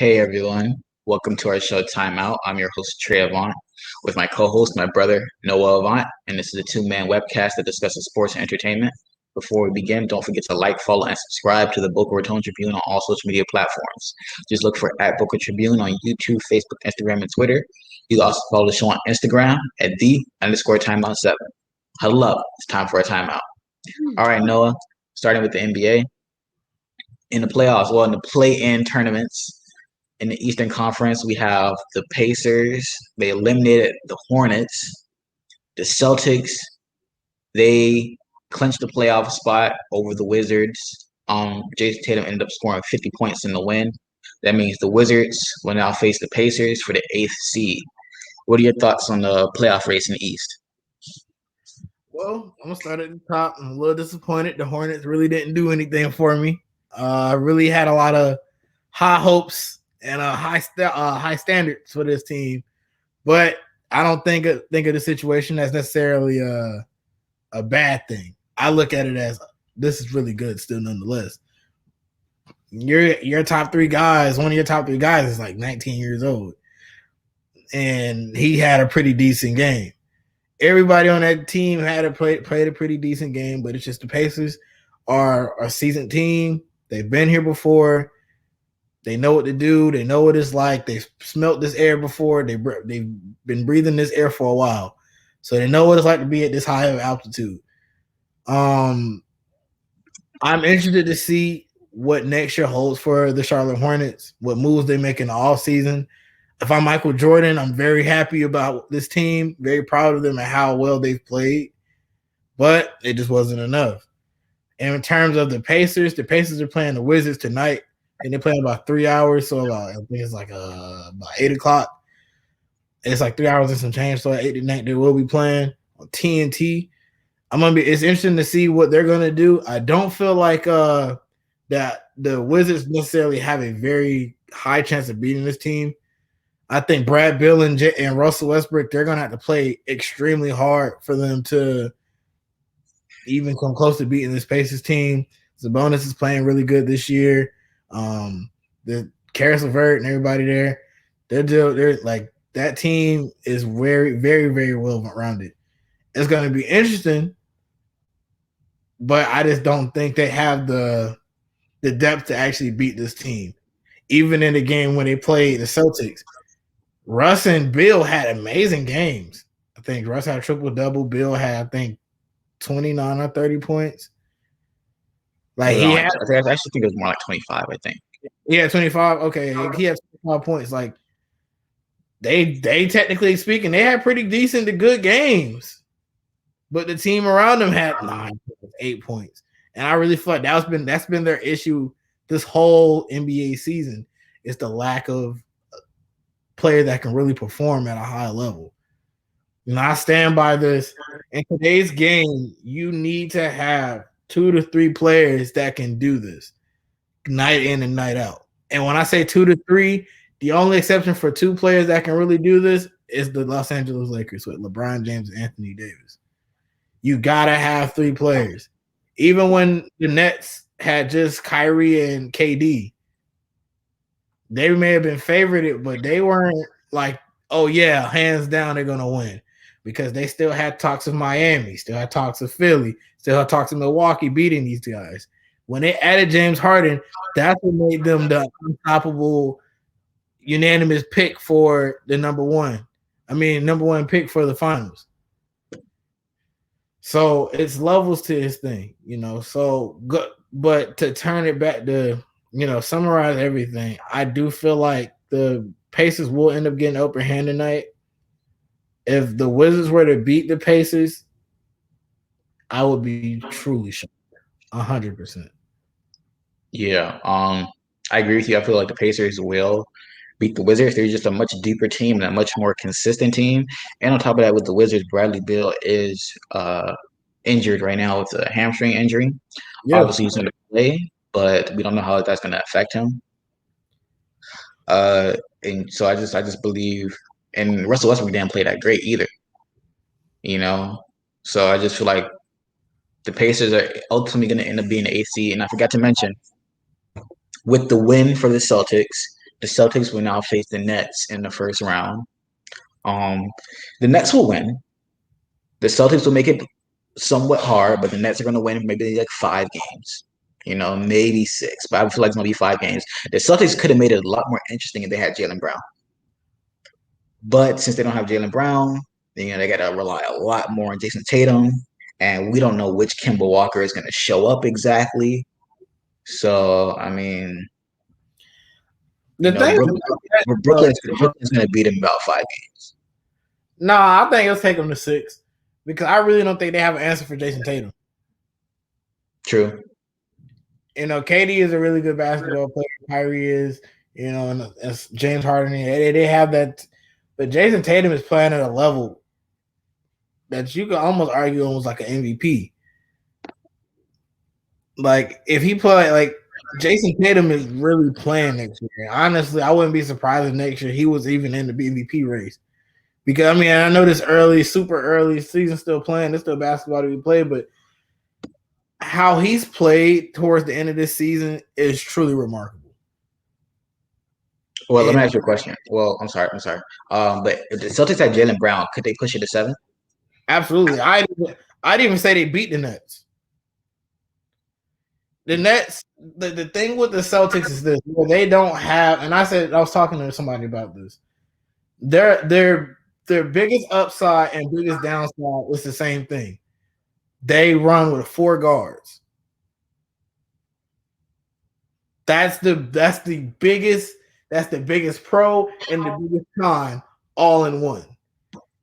Hey everyone, welcome to our show Timeout. I'm your host Trey Avant with my co-host, my brother Noah Avant, and this is a two-man webcast that discusses sports and entertainment. Before we begin, don't forget to like, follow, and subscribe to the Boca Raton Tribune on all social media platforms. Just look for at Boca Tribune on YouTube, Facebook, Instagram, and Twitter. You can also follow the show on Instagram at _timeout7. Huddle up, it's time for a timeout. All right, Noah, starting with the NBA. In the playoffs, well, in the play-in tournaments, in the Eastern Conference, we have the Pacers. They eliminated the Hornets. The Celtics, they clinched the playoff spot over the Wizards. Jason Tatum ended up scoring 50 points in the win. That means the Wizards will now face the Pacers for the 8th seed. What are your thoughts on the playoff race in the East? Well, I'm gonna start at the top. I'm a little disappointed. The Hornets really didn't do anything for me. I really had a lot of high hopes and high standards for this team, but I don't think of the situation as necessarily a bad thing. I look at it as this is really good still, nonetheless. Your top three guys, one of your top three guys is like 19 years old, and he had a pretty decent game. Everybody on that team played a pretty decent game, but it's just the Pacers are a seasoned team. They've been here before. They know what to do. They know what it's like. They've smelt this air before. They've been breathing this air for a while, so they know what it's like to be at this high of altitude. I'm interested to see what next year holds for the Charlotte Hornets, what moves they make in the offseason. If I'm Michael Jordan, I'm very happy about this team, very proud of them and how well they've played, but it just wasn't enough. And in terms of the Pacers are playing the Wizards tonight, and they're playing about 3 hours, so I think it's like about 8 o'clock. It's like 3 hours and some change, so at 8 tonight they will be playing on TNT. It's interesting to see what they're gonna do. I don't feel like that the Wizards necessarily have a very high chance of beating this team. I think Brad Beal and Russell Westbrook, they're going to have to play extremely hard for them to even come close to beating this Pacers team. Sabonis is playing really good this year. The Karis LeVert and everybody there, they're like that team is very, very, very well rounded. It's going to be interesting, but I just don't think they have the depth to actually beat this team. Even in the game when they played the Celtics, Russ and Bill had amazing games. I think Russ had a triple-double. Bill had, I think, 29 or 30 points. Like I actually think it was more like 25, I think. Yeah, 25. Okay. He had 25 points. Like, they technically speaking, they had pretty decent to good games. But the team around them had 8 points. And I really feel like that's been their issue this whole NBA season, is the lack of player that can really perform at a high level. And I stand by this. In today's game, you need to have 2 to 3 players that can do this night in and night out. And when I say 2 to 3, the only exception for 2 players that can really do this is the Los Angeles Lakers with LeBron James and Anthony Davis. You gotta have 3 players. Even when the Nets had just Kyrie and KD, they may have been favorited, but they weren't like, oh yeah, hands down they're gonna win, because they still had talks of Miami, still had talks of Philly, still had talks of Milwaukee beating these guys. When they added James Harden, that's what made them the unstoppable, unanimous pick for the number one pick for the finals. So it's levels to this thing, So good, but to turn it back to summarize everything, I do feel like the Pacers will end up getting an upper hand tonight. If the Wizards were to beat the Pacers, I would be truly shocked. 100%. Yeah, I agree with you. I feel like the Pacers will beat the Wizards. They're just a much deeper team and a much more consistent team. And on top of that, with the Wizards, Bradley Beal is injured right now with a hamstring injury. Yeah. Obviously, he's going to play, but we don't know how that's going to affect him. And so I just believe, and Russell Westbrook didn't play that great either. So I just feel like the Pacers are ultimately going to end up being the 8th seed. And I forgot to mention, with the win for the Celtics, The Celtics will now face the Nets in the first round. The Nets will win. The Celtics will make it somewhat hard, but the Nets are going to win maybe like 5 games. Maybe 6, but I feel like it's going to be 5 games. The Celtics could have made it a lot more interesting if they had Jaylen Brown. But since they don't have Jaylen Brown, they got to rely a lot more on Jason Tatum. And we don't know which Kemba Walker is going to show up exactly. So, I mean, Brooklyn's going to beat them about 5 games. No, I think it'll take them to 6 because I really don't think they have an answer for Jason Tatum. True. KD is a really good basketball player. Kyrie is, and James Harden. They have that, but Jason Tatum is playing at a level that you could almost argue almost like an MVP. Like if he play, like Jason Tatum is really playing next year. Honestly, I wouldn't be surprised if next year he was even in the MVP race. Because I know this super early season still playing. There's still basketball to be played, but how he's played towards the end of this season is truly remarkable. Well, let me ask you a question. Well, I'm sorry. But if the Celtics had Jaylen Brown, could they push it to 7? Absolutely. I'd even say they beat the Nets. The Nets, the thing with the Celtics is this: they don't have, and I was talking to somebody about this. Their biggest upside and biggest downside is the same thing. They run with 4 guards. That's the biggest pro and the biggest con all in one.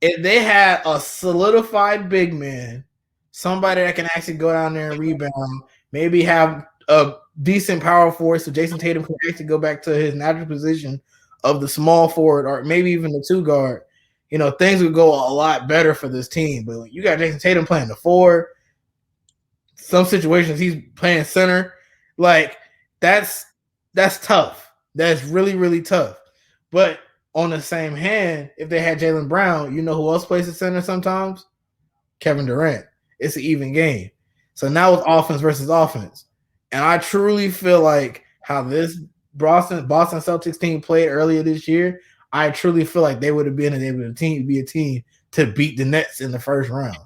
If they had a solidified big man, somebody that can actually go down there and rebound, maybe have a decent power forward so Jason Tatum can actually go back to his natural position of the small forward or maybe even the 2 guard, things would go a lot better for this team. But when you got Jason Tatum playing the 4, some situations he's playing center, like that's tough. That's really, really tough. But on the same hand, if they had Jaylen Brown, who else plays the center sometimes? Kevin Durant. It's an even game. So now it's offense versus offense. And I truly feel like how this Boston Celtics team played earlier this year, I truly feel like they would have been able to be a team to beat the Nets in the first round.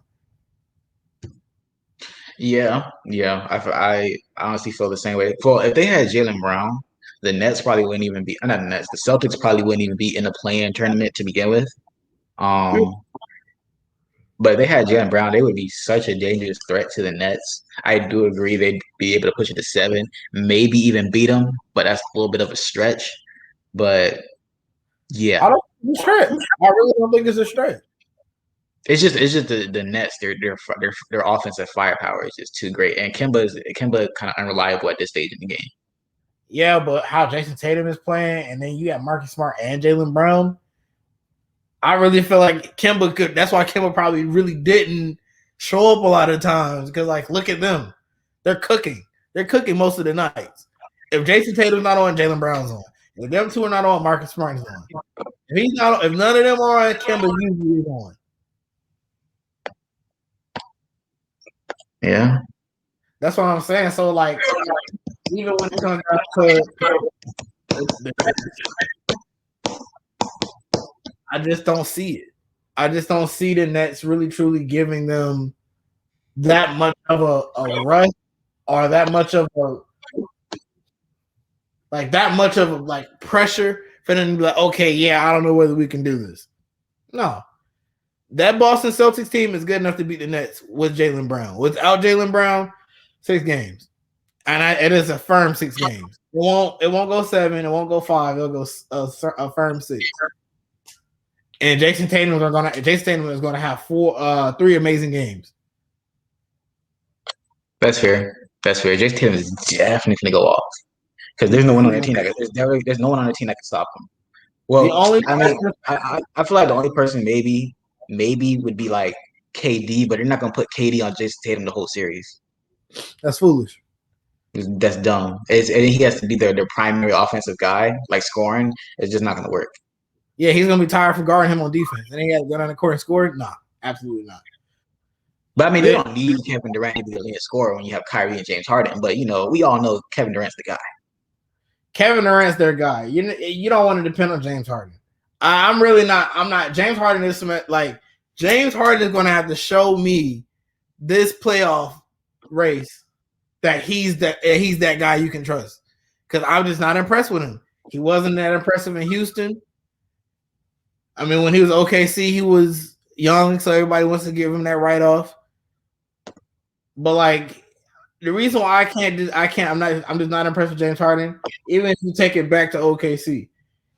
Yeah. I honestly feel the same way. Well, if they had Jaylen Brown, the Nets probably wouldn't even be. Not the Nets. The Celtics probably wouldn't even be in the play-in tournament to begin with. But if they had Jaylen Brown, they would be such a dangerous threat to the Nets. I do agree they'd be able to push it to 7, maybe even beat them, but that's a little bit of a stretch. But yeah, I don't think it's a stretch. I really don't think it's a stretch. It's just the Nets. Their offensive firepower is just too great, and Kemba kind of unreliable at this stage in the game. Yeah, but how Jason Tatum is playing, and then you got Marcus Smart and Jaylen Brown. I really feel like Kemba could. That's why Kemba probably really didn't show up a lot of times because, look at them. They're cooking. They're cooking most of the nights. If Jason Tatum's not on, Jaylen Brown's on. If them 2 are not on, Marcus Smart is on. If none of them are on, Kemba usually is on. Yeah, that's what I'm saying. So, even when it comes down to I just don't see it. I just don't see the Nets really truly giving them that much of a rush or that much of pressure for them to be like, okay, yeah, I don't know whether we can do this. No. That Boston Celtics team is good enough to beat the Nets with Jaylen Brown. Without Jaylen Brown, 6 games. And it is a firm 6 games. It won't go 7. It won't go 5. It'll go a firm 6. And Jason Tatum is going to have 3 amazing games. That's fair. Jason Tatum is definitely going to go off because there's no one on the team there's no one on the team that can stop him. Well, I feel like the only person maybe would be like KD, but they're not going to put KD on Jason Tatum the whole series. That's foolish. That's dumb. And he has to be their primary offensive guy, like scoring. It's just not going to work. Yeah, he's going to be tired from guarding him on defense. And he got to go down the court and score? Nah, absolutely not. But I mean, they don't need Kevin Durant to be the lead scorer when you have Kyrie and James Harden. But, we all know Kevin Durant's the guy. Kevin Durant's their guy. You don't want to depend on James Harden. I'm really not. I'm not. James Harden is like James Harden is going to have to show me this playoff race that he's that guy you can trust. Because I'm just not impressed with him. He wasn't that impressive in Houston. I mean, when he was OKC, he was young, so everybody wants to give him that write off. But like the reason why I'm just not impressed with James Harden. Even if you take it back to OKC,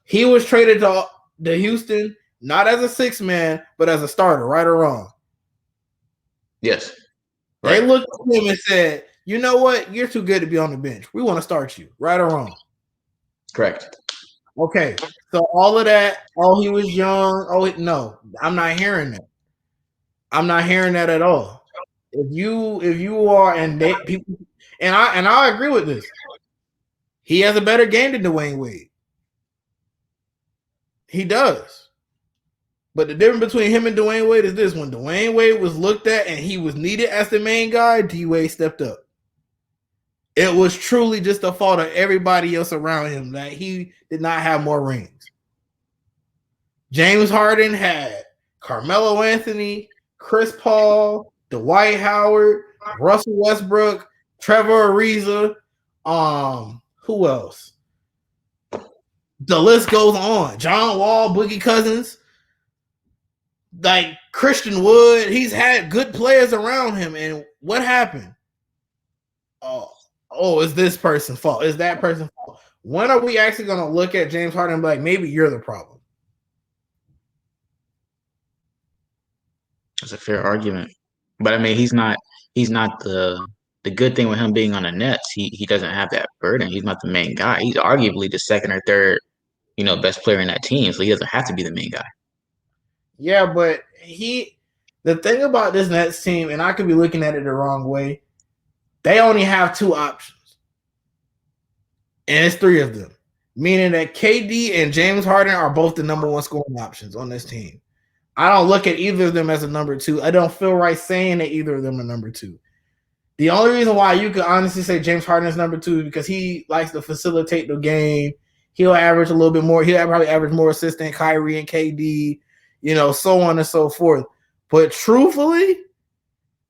he was traded to Houston not as a 6-man, but as a starter, right or wrong. Yes. Right. They looked at him and said, "You know what? You're too good to be on the bench. We want to start you, right or wrong." Correct. Okay. So all of that, he was young. No, I'm not hearing that. I'm not hearing that at all. If you are people and I agree with this. He has a better game than Dwayne Wade. He does. But the difference between him and Dwayne Wade is this: when Dwayne Wade was looked at and he was needed as the main guy, D-Wade stepped up. It was truly just a fault of everybody else around him that he did not have more rings. James Harden had Carmelo Anthony, Chris Paul, Dwight Howard, Russell Westbrook, Trevor Ariza, who else? The list goes on. John Wall, Boogie Cousins, like Christian Wood. He's had good players around him. And what happened? Oh, is this person's fault? Is that person's fault? When are we actually going to look at James Harden and be like, maybe you're the problem? That's a fair argument. But I mean, he's not the good thing with him being on the Nets. He doesn't have that burden. He's not the main guy. He's arguably the second or third, best player in that team. So he doesn't have to be the main guy. Yeah, but the thing about this Nets team, and I could be looking at it the wrong way, they only have 2 options. And it's 3 of them. Meaning that KD and James Harden are both the number 1 scoring options on this team. I don't look at either of them as a number 2. I don't feel right saying that either of them are number 2. The only reason why you could honestly say James Harden is number 2 is because he likes to facilitate the game. He'll average a little bit more. He'll probably average more assists than Kyrie and KD, so on and so forth. But truthfully,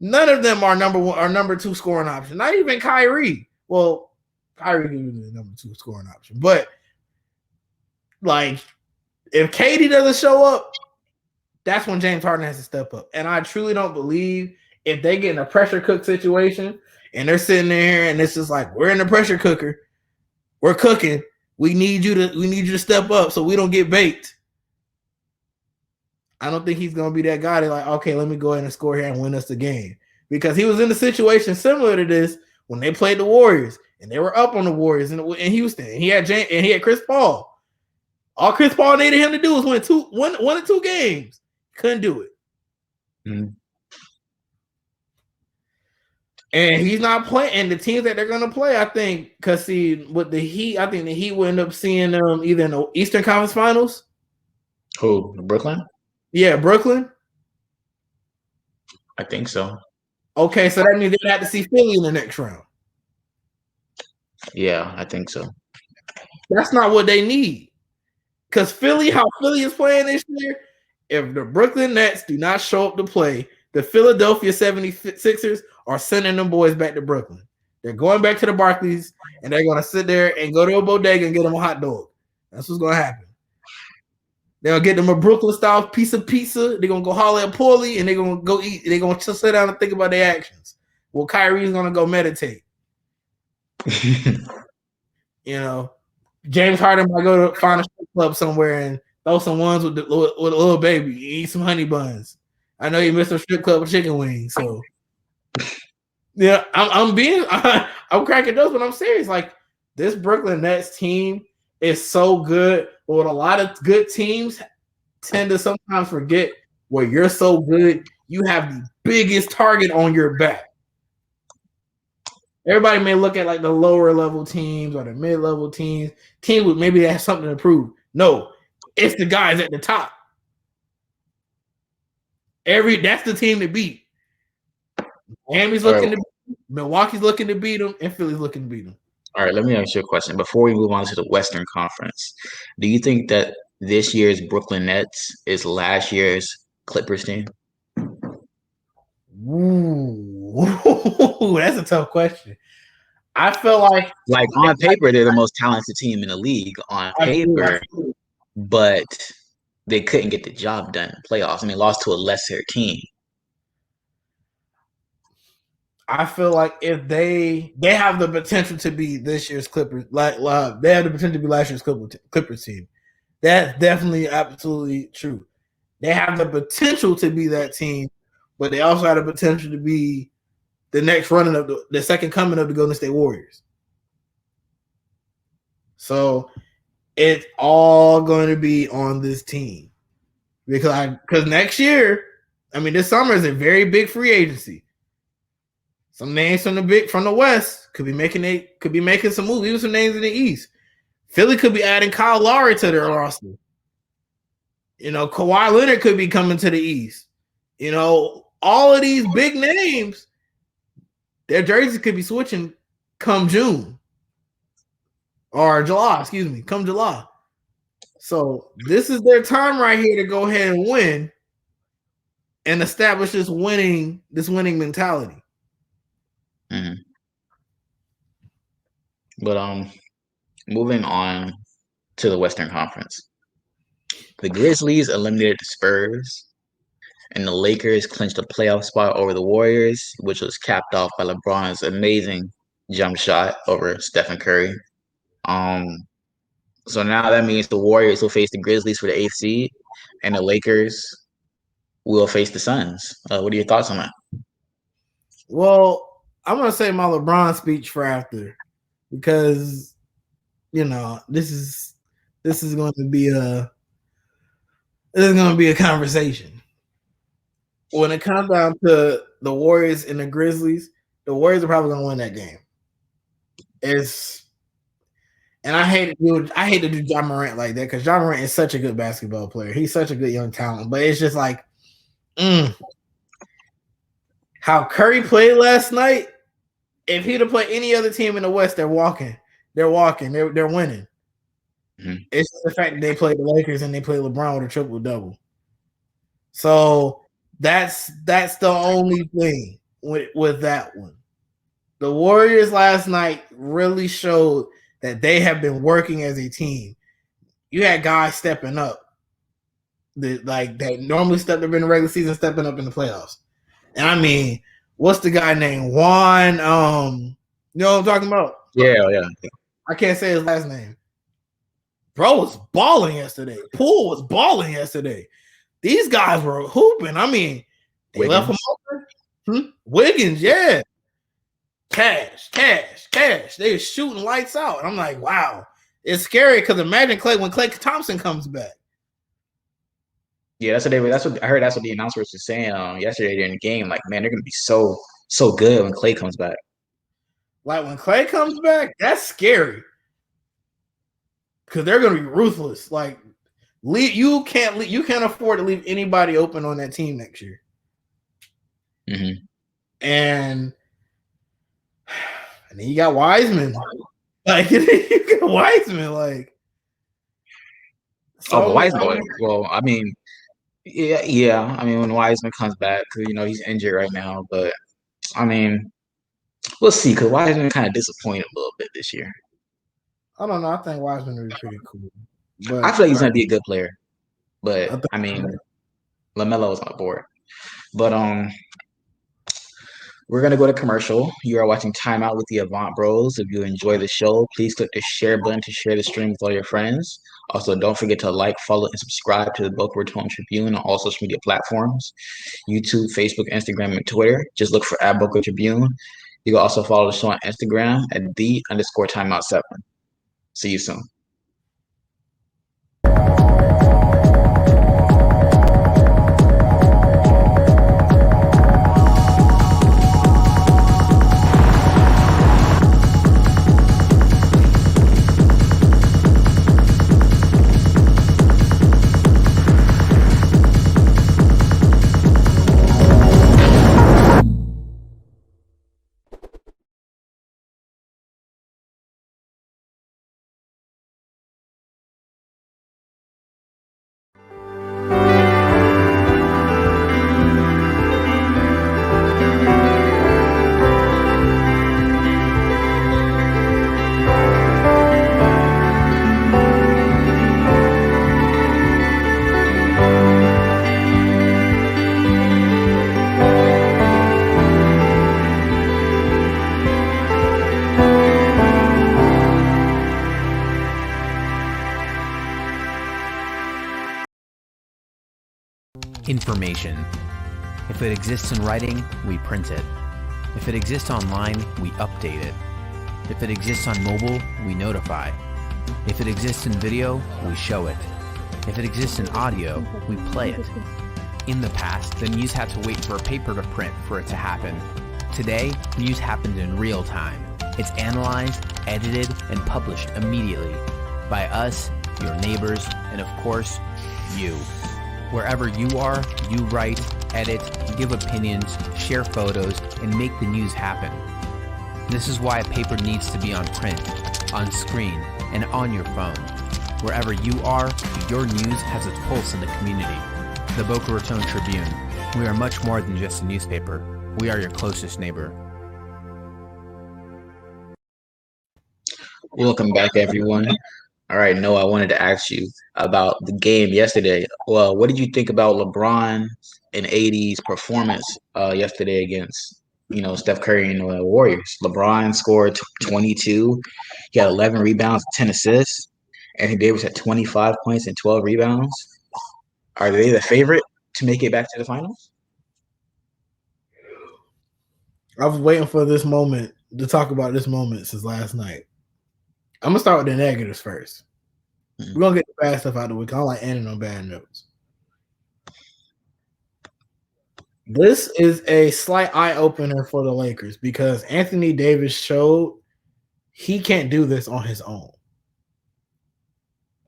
none of them are number 2 scoring option. Not even Kyrie. Well, Kyrie is the number 2 scoring option. But like, if KD doesn't show up, that's when James Harden has to step up. And I truly don't believe if they get in a pressure cook situation and they're sitting there and it's just like, we're in the pressure cooker, we're cooking. We need you to step up so we don't get baked. I don't think he's going to be that guy that's like, okay, let me go ahead and score here and win us the game. Because he was in a situation similar to this when they played the Warriors and they were up on the Warriors in Houston. And he had Chris Paul. All Chris Paul needed him to do was win one or two games. Couldn't do it. Mm-hmm. And he's not playing. And the teams that they're going to play, I think, because with the Heat, I think the Heat will end up seeing them either in the Eastern Conference Finals. Who? Brooklyn? Yeah, Brooklyn. I think so. Okay, so that means they have to see Philly in the next round. Yeah, I think so. That's not what they need. Because how Philly is playing this year, if the Brooklyn Nets do not show up to play, the Philadelphia 76ers are sending them boys back to Brooklyn. They're going back to the Barclays, and they're going to sit there and go to a bodega and get them a hot dog. That's what's going to happen. They'll get them a Brooklyn-style piece of pizza. They're going to go holler at Paulie, and they're going to go eat. They're going to sit down and think about their actions. Well, Kyrie's going to go meditate. James Harden might go to find a strip club somewhere and throw some ones with a little baby, eat some honey buns. I know you missed a strip club with chicken wings, so yeah, I'm cracking those, but I'm serious. Like, this Brooklyn Nets team is so good, but what a lot of good teams tend to sometimes forget, where you're so good, you have the biggest target on your back. Everybody may look at like the lower level teams or the mid-level teams with maybe they have something to prove. No, it's the guys at the top. That's the team to beat. Miami's looking to beat them, Milwaukee's looking to beat them, and Philly's looking to beat them. All right, let me ask you a question. Before we move on to the Western Conference, do you think that this year's Brooklyn Nets is last year's Clippers team? Ooh, that's a tough question. I feel like Like on paper, they're the most talented team in the league on absolutely. paper, but they couldn't get the job done in the playoffs. I mean, lost to a lesser team. I feel like if they have the potential to be this year's Clippers, like they have the potential to be last year's Clippers team. That's definitely absolutely true. They have the potential to be that team, but they also have the potential to be the next running of the second coming of the Golden State Warriors. So it's all going to be on this team because next year, I mean, this summer is a very big free agency. Some names from the West could be making some moves. Even some names in the East. Philly could be adding Kyle Lowry to their roster. You know, Kawhi Leonard could be coming to the East. You know, all of these big names, their jerseys could be switching come June or July. Excuse me, come July. So this is their time right here to go ahead and win and establish this winning mentality. Mm-hmm. But moving on to the Western Conference, the Grizzlies eliminated the Spurs, and the Lakers clinched a playoff spot over the Warriors, which was capped off by LeBron's amazing jump shot over Stephen Curry. Um, so now that means the Warriors will face the Grizzlies for the eighth seed, and the Lakers will face the Suns. What are your thoughts on that? Well, I'm gonna say my LeBron speech for after because you know this is going to be a conversation. When it comes down to the Warriors and the Grizzlies, the Warriors are probably gonna win that game. And I hate to do Ja Morant like that because Ja Morant is such a good basketball player. He's such a good young talent, but it's just like how Curry played last night. If he'd have played any other team in the West, they're walking. They're winning. Mm-hmm. It's the fact that they played the Lakers and they played LeBron with a triple double. So that's the only thing with that one. The Warriors last night really showed that they have been working as a team. You had guys stepping up that normally stepped up in the regular season, stepping up in the playoffs. And I mean, what's the guy named Juan? You know what I'm talking about? Yeah. I can't say his last name. Bro was balling yesterday. Poole was balling yesterday. These guys were hooping. I mean, they Wiggins. Left him open. Wiggins, yeah. Cash. They were shooting lights out. And I'm like, wow. It's scary because imagine when Klay Thompson comes back. Yeah, that's what I heard. That's what the announcers were saying yesterday during the game. Like, man, they're gonna be so good when Klay comes back. Like when Klay comes back, that's scary because they're gonna be ruthless. Like, you can't afford to leave anybody open on that team next year. Mm-hmm. And then you got Wiseman. Like you got Wiseman. Like, so Wiseman. Well, I mean. Yeah. I mean, when Wiseman comes back, you know, he's injured right now, but I mean, we'll see. Because Wiseman kind of disappointed a little bit this year. I don't know. I think Wiseman would be pretty cool. But I feel like he's gonna be a good player. But I mean, LaMelo was on the board. But we're gonna go to commercial. You are watching Time Out with the Avant Bros. If you enjoy the show, please click the share button to share the stream with all your friends. Also, don't forget to like, follow, and subscribe to the Boca Raton Tribune on all social media platforms: YouTube, Facebook, Instagram, and Twitter. Just look for @Boca Tribune. You can also follow the show on Instagram at @the_timeout7. See you soon. Information. If it exists in writing, we print it. If it exists online, we update it. If it exists on mobile, we notify. If it exists in video, we show it. If it exists in audio, we play it. In the past, the news had to wait for a paper to print for it to happen. Today, news happens in real time. It's analyzed, edited, and published immediately by us, your neighbors, and of course, you. Wherever you are, you write, edit, give opinions, share photos, and make the news happen. This is why a paper needs to be on print, on screen, and on your phone. Wherever you are, your news has its pulse in the community. The Boca Raton Tribune. We are much more than just a newspaper. We are your closest neighbor. Welcome back, everyone. All right, Noah, I wanted to ask you about the game yesterday. Well, what did you think about LeBron and AD's performance yesterday against, Steph Curry and the Warriors? LeBron scored 22. He had 11 rebounds, 10 assists. Anthony Davis had 25 points and 12 rebounds. Are they the favorite to make it back to the finals? I was waiting for this moment to talk about this moment since last night. I'm going to start with the negatives first. We're going to get the bad stuff out of the way. I don't like ending on bad notes. This is a slight eye-opener for the Lakers because Anthony Davis showed he can't do this on his own.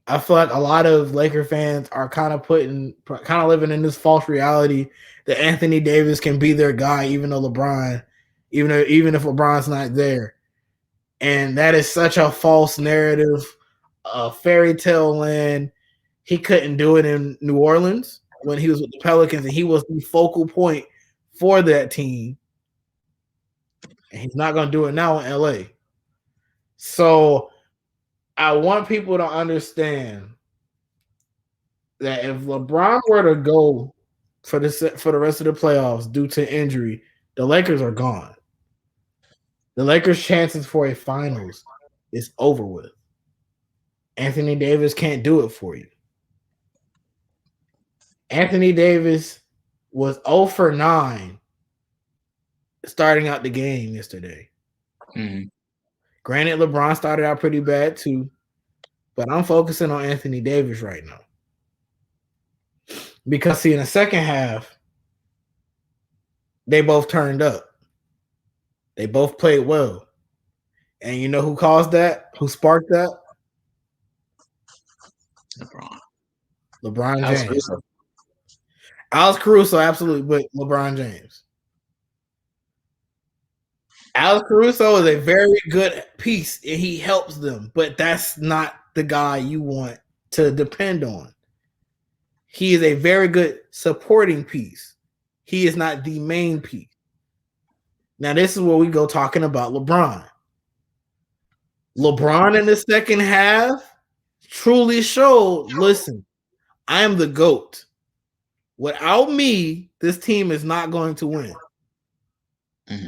I feel like a lot of Laker fans are kind of living in this false reality that Anthony Davis can be their guy, even if LeBron's not there. And that is such a false narrative, a fairy tale land. He couldn't do it in New Orleans when he was with the Pelicans, and he was the focal point for that team. And he's not going to do it now in LA. So I want people to understand that if LeBron were to go for the rest of the playoffs due to injury, the Lakers are gone. The Lakers' chances for a finals is over with. Anthony Davis can't do it for you. Anthony Davis was 0 for 9 starting out the game yesterday. Mm-hmm. Granted, LeBron started out pretty bad too, but I'm focusing on Anthony Davis right now. Because, see, in the second half, they both turned up. They both played well. And you know who caused that? Who sparked that? LeBron James. Alex Caruso, absolutely, but LeBron James. Alex Caruso is a very good piece, and he helps them, but that's not the guy you want to depend on. He is a very good supporting piece. He is not the main piece. Now, this is where we go talking about LeBron. LeBron in the second half truly showed, listen, I am the GOAT. Without me, this team is not going to win. Mm-hmm.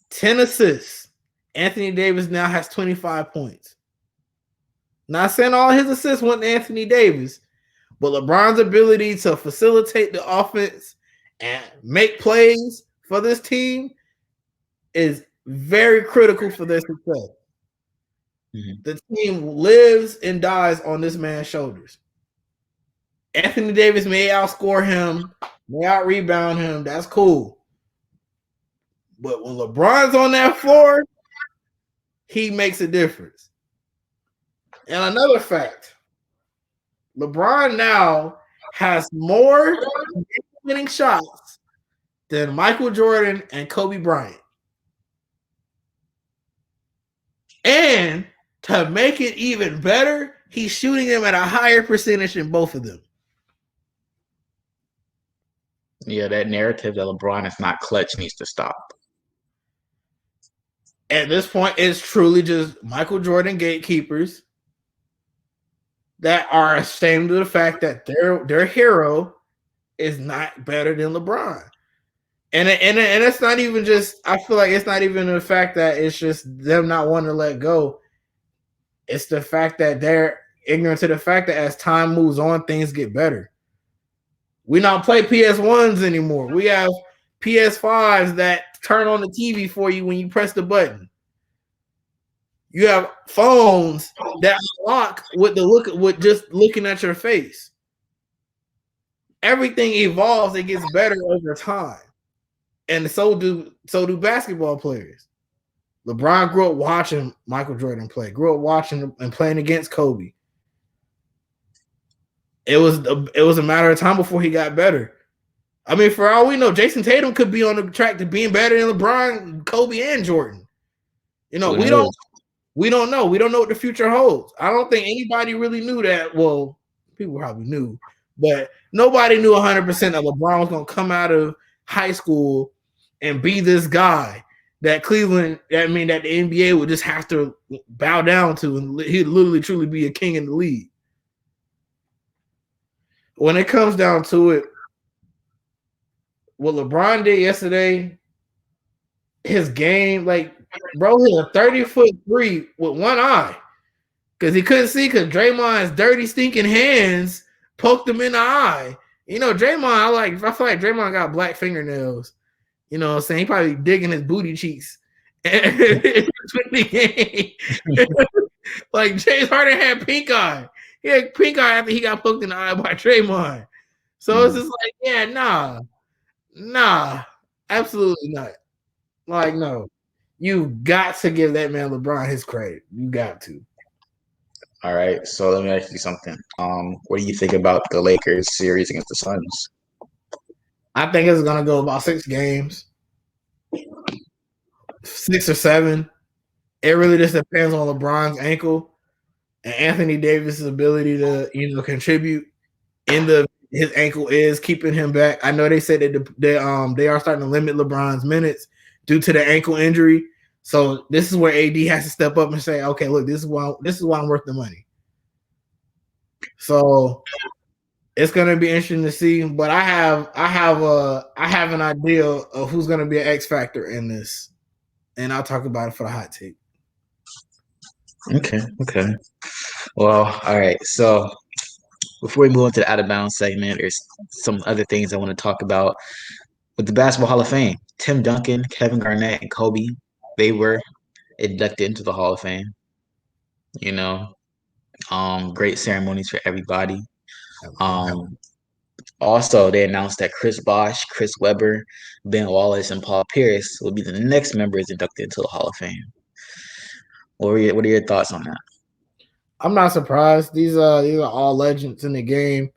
10 assists. Anthony Davis now has 25 points. Not saying all his assists went to Anthony Davis, but LeBron's ability to facilitate the offense and make plays for this team is very critical for their success. Mm-hmm. The team lives and dies on this man's shoulders. Anthony Davis may outscore him, may out-rebound him. That's cool. But when LeBron's on that floor, he makes a difference. And another fact, LeBron now has more winning shots than Michael Jordan and Kobe Bryant. And to make it even better, he's shooting them at a higher percentage than both of them. Yeah, that narrative that LeBron is not clutch needs to stop. At this point, it's truly just Michael Jordan gatekeepers that are ashamed of the fact that their hero is not better than LeBron. And it's not even just, I feel like it's not even the fact that it's just them not wanting to let go. It's the fact that they're ignorant to the fact that as time moves on, things get better. We don't play PS1s anymore. We have PS5s that turn on the TV for you when you press the button. You have phones that unlock with just looking at your face. Everything evolves, it gets better over time. And so do basketball players. LeBron grew up watching Michael Jordan play, grew up watching and playing against Kobe. It was a matter of time before he got better. I mean, for all we know, Jason Tatum could be on the track to being better than LeBron, Kobe, and Jordan. We don't know. We don't know what the future holds. I don't think anybody really knew that. Well, people probably knew, but nobody knew 100% that LeBron was going to come out of high school and be this guy that the NBA would just have to bow down to, and he'd literally truly be a king in the league. When it comes down to it, what LeBron did yesterday, his game, like, bro, hit a 30-foot three with one eye because he couldn't see because Draymond's dirty, stinking hands poked him in the eye. Draymond, I feel like Draymond got black fingernails. You know what I'm saying? He probably digging his booty cheeks. Like James Harden had pink eye. He had pink eye after he got poked in the eye by Draymond. So it's just like, yeah, nah, absolutely not. Like, no. You got to give that man LeBron his credit. You got to. All right, so let me ask you something. What do you think about the Lakers series against the Suns? I think it's gonna go about 6 games, 6 or 7. It really just depends on LeBron's ankle and Anthony Davis's ability to contribute. His ankle is keeping him back. I know they said that they are starting to limit LeBron's minutes due to the ankle injury. So this is where AD has to step up and say, okay, look, this is why I'm worth the money. So it's gonna be interesting to see. But I have an idea of who's gonna be an X factor in this. And I'll talk about it for the hot take. Okay. Well, all right. So before we move on to the out of bounds segment, there's some other things I want to talk about with the Basketball Hall of Fame. Tim Duncan, Kevin Garnett, and Kobe, they were inducted into the Hall of Fame. Great ceremonies for everybody. Also, they announced that Chris Bosh, Chris Webber, Ben Wallace, and Paul Pierce will be the next members inducted into the Hall of Fame. What are your thoughts on that? I'm not surprised. These are all legends in the game.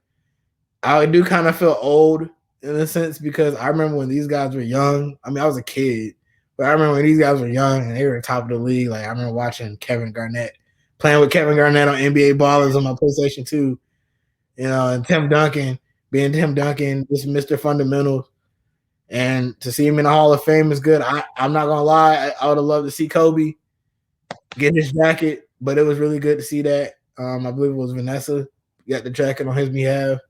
I do kind of feel old in a sense because I remember when these guys were young. I mean, I was a kid, but I remember when these guys were young and they were top of the league. Like I remember watching Kevin Garnett, playing with Kevin Garnett on NBA Ballers on my PlayStation 2. And Tim Duncan, being Tim Duncan, just Mr. Fundamentals. And to see him in the Hall of Fame is good. I'm not gonna lie, I would have loved to see Kobe get his jacket, but it was really good to see that. I believe it was Vanessa got the jacket on his behalf.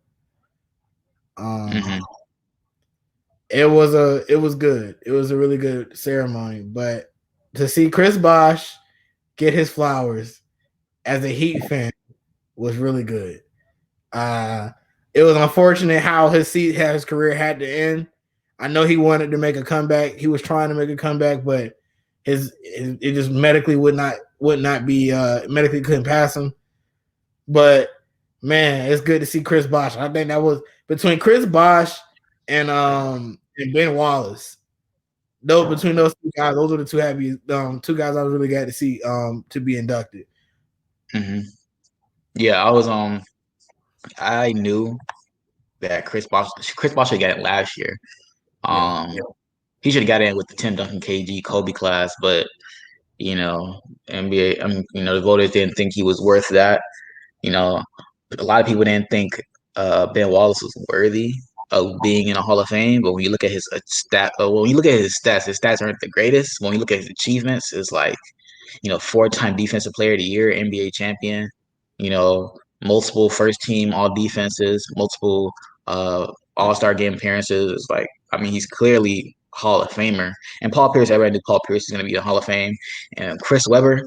It was good. It was a really good ceremony. But to see Chris Bosh get his flowers as a Heat fan was really good. It was unfortunate how his career had to end. I know he wanted to make a comeback. He was trying to make a comeback, but it just medically would not be medically couldn't pass him. But man, it's good to see Chris Bosh. I think that was between Chris Bosh and Ben Wallace. Between those two guys, those are the two guys I was really glad to see to be inducted. Mm-hmm. Yeah, I knew that Chris Bosh should have got it last year. He should have got in with the Tim Duncan, KG, Kobe class, but NBA. The voters didn't think he was worth that. A lot of people didn't think Ben Wallace was worthy of being in a Hall of Fame. But when you look at his his stats aren't the greatest. When you look at his achievements, it's like 4-time Defensive Player of the Year, NBA champion. Multiple first team all defenses, multiple All-Star game appearances. It's like, he's clearly Hall of Famer. And Paul Pierce, everybody knew Paul Pierce is going to be in the Hall of Fame. And Chris Webber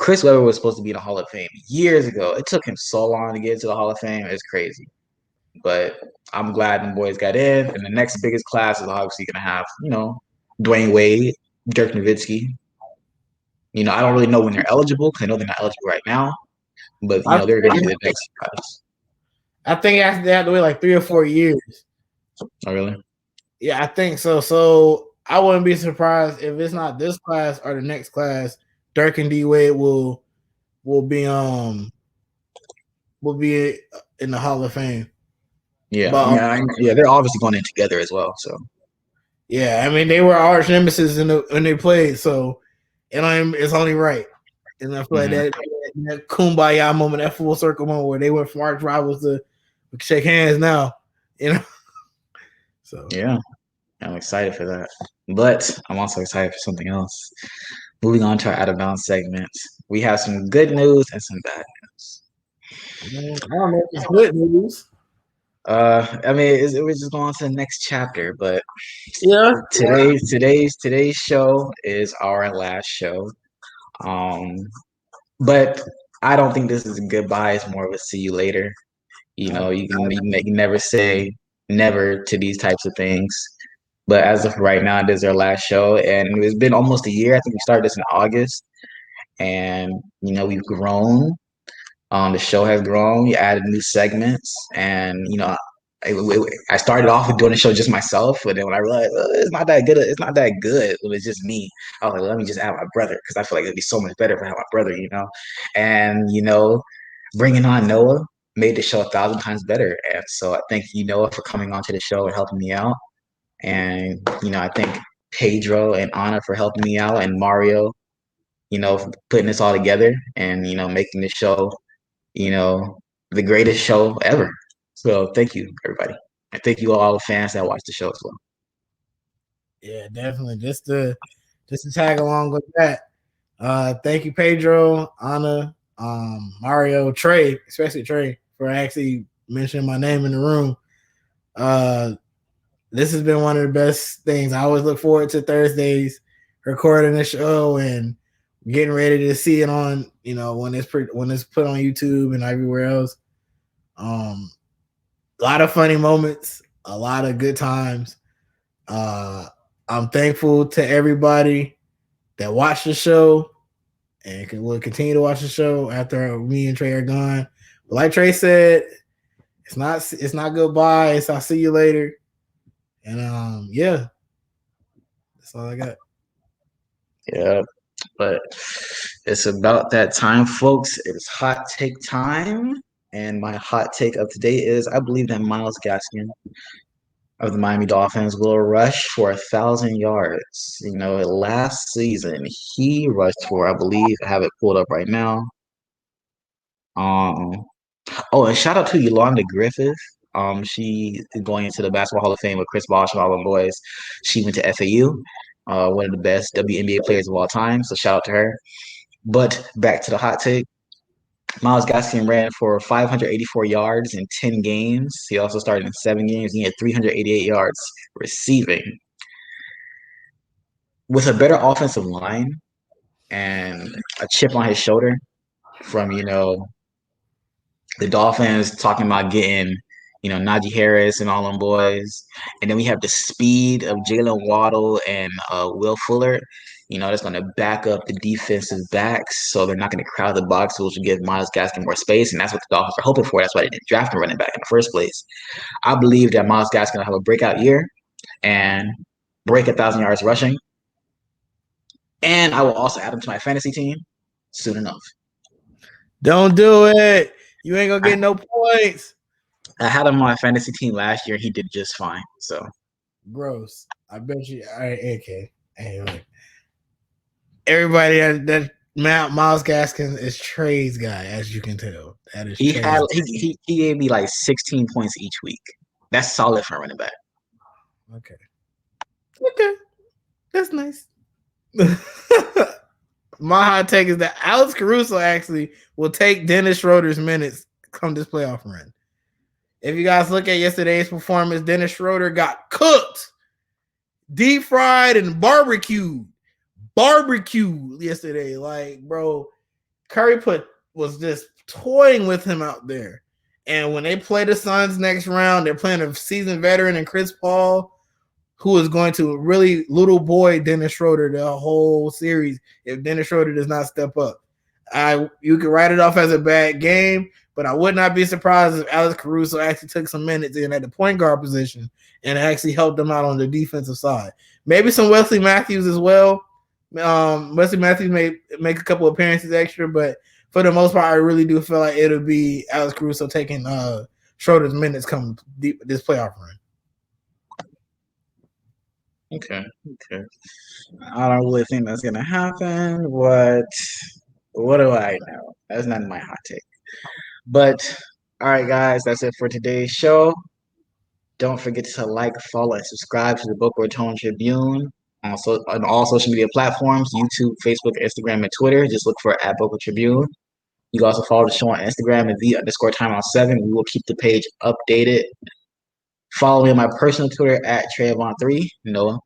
was supposed to be in the Hall of Fame years ago. It took him so long to get into the Hall of Fame. It's crazy. But I'm glad the boys got in. And the next biggest class is obviously going to have, Dwayne Wade, Dirk Nowitzki. I don't really know when they're eligible because I know they're not eligible right now. But, they're going to be the next class. I think they have to wait like 3 or 4 years. Oh, really? Yeah, I think so. So I wouldn't be surprised if it's not this class or the next class. Dirk and D Wade will be in the Hall of Fame. Yeah, but, they're obviously going in together as well. So yeah, I mean they were arch nemesis when they played, so it's only right. And I feel like that kumbaya moment, that full circle moment where they went from arch rivals to shake hands now, So yeah, I'm excited for that. But I'm also excited for something else. Moving on to our out of bounds segment, we have some good news and some bad news. I don't know if it's good news. I mean, we're just going on to the next chapter, but yeah, today's show is our last show. But I don't think this is a goodbye. It's more of a see you later. You can never say never to these types of things. But as of right now, this is our last show, and it's been almost a year. I think we started this in August, and we've grown. The show has grown. We added new segments, and I started off with doing the show just myself, but then when I realized it's not that good, when it's just me, I was like, let me just add my brother because I feel like it'd be so much better if I had my brother, And bringing on Noah made the show 1,000 times better, and so I thank you, Noah, for coming onto the show and helping me out, and I thank Pedro and Anna for helping me out, and Mario, for putting this all together and making the show the greatest show ever. So thank you, everybody. And thank you all the fans that watch the show as well. Yeah, definitely. Just to tag along with that. Thank you, Pedro, Anna, Mario, Trey, especially Trey, for actually mentioning my name in the room. This has been one of the best things. I always look forward to Thursdays recording the show and getting ready to see it on, when it's put on YouTube and everywhere else. A lot of funny moments, a lot of good times. I'm thankful to everybody that watched the show and will continue to watch the show after me and Trey are gone. But like Trey said, it's not goodbye. It's I'll see you later. And yeah, that's all I got. Yeah, but it's about that time, folks. It's hot take time. And my hot take of today is I believe that Myles Gaskin of the Miami Dolphins will rush for 1,000 yards. Last season he rushed for, I believe, I have it pulled up right now. Oh, and shout out to Yolanda Griffith. She is going into the Basketball Hall of Fame with Chris Bosh and all the boys. She went to FAU, one of the best WNBA players of all time. So shout out to her. But back to the hot take. Myles Gaskin ran for 584 yards in 10 games. He also started in 7 games. He had 388 yards receiving. With a better offensive line and a chip on his shoulder from, the Dolphins talking about getting, Najee Harris and all them boys. And then we have the speed of Jalen Waddle and Will Fuller. That's going to back up the defensive backs. So they're not going to crowd the box, which will give Myles Gaskin more space. And that's what the Dolphins are hoping for. That's why they didn't draft a running back in the first place. I believe that Myles Gaskin will have a breakout year and break 1,000 yards rushing. And I will also add him to my fantasy team soon enough. Don't do it. You ain't gonna get no points. I had him on my fantasy team last year. He did just fine. So gross. I bet you. All right, okay. Anyway, everybody that Myles Gaskin is Trey's guy, as you can tell. That is he gave me like 16 points each week. That's solid for a running back. Okay, that's nice. My hot take is that Alex Caruso actually will take Dennis Schroeder's minutes come this playoff run. If you guys look at yesterday's performance, Dennis Schroeder got cooked, deep fried, and barbecued yesterday. Like, bro, Curry was just toying with him out there. And when they play the Suns next round, they're playing a seasoned veteran and Chris Paul, who is going to really little boy Dennis Schroeder the whole series if Dennis Schroeder does not step up. You can write it off as a bad game, but I would not be surprised if Alex Caruso actually took some minutes in at the point guard position and actually helped them out on the defensive side. Maybe some Wesley Matthews as well. Wesley Matthews may make a couple appearances extra, but for the most part, I really do feel like it'll be Alex Caruso taking Schroeder's minutes come deep this playoff run. Okay. I don't really think that's gonna happen, but what do I know? That's not my hot take. But all right, guys, that's it for today's show. Don't forget to like, follow, and subscribe to the Boca Raton Tribune on all social media platforms: YouTube, Facebook, Instagram, and Twitter. Just look for @Boca Tribune. You can also follow the show on Instagram at @the_timeout7. We will keep the page updated. Follow me on my personal Twitter at Trey and Avant3. Noah.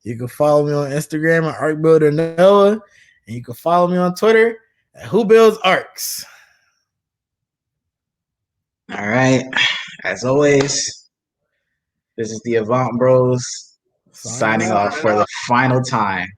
You can follow me on Instagram at ArcBuilderNoah, and you can follow me on Twitter at WhoBuildsArcs. All right. As always, this is the Avant Bros signing off for the final time.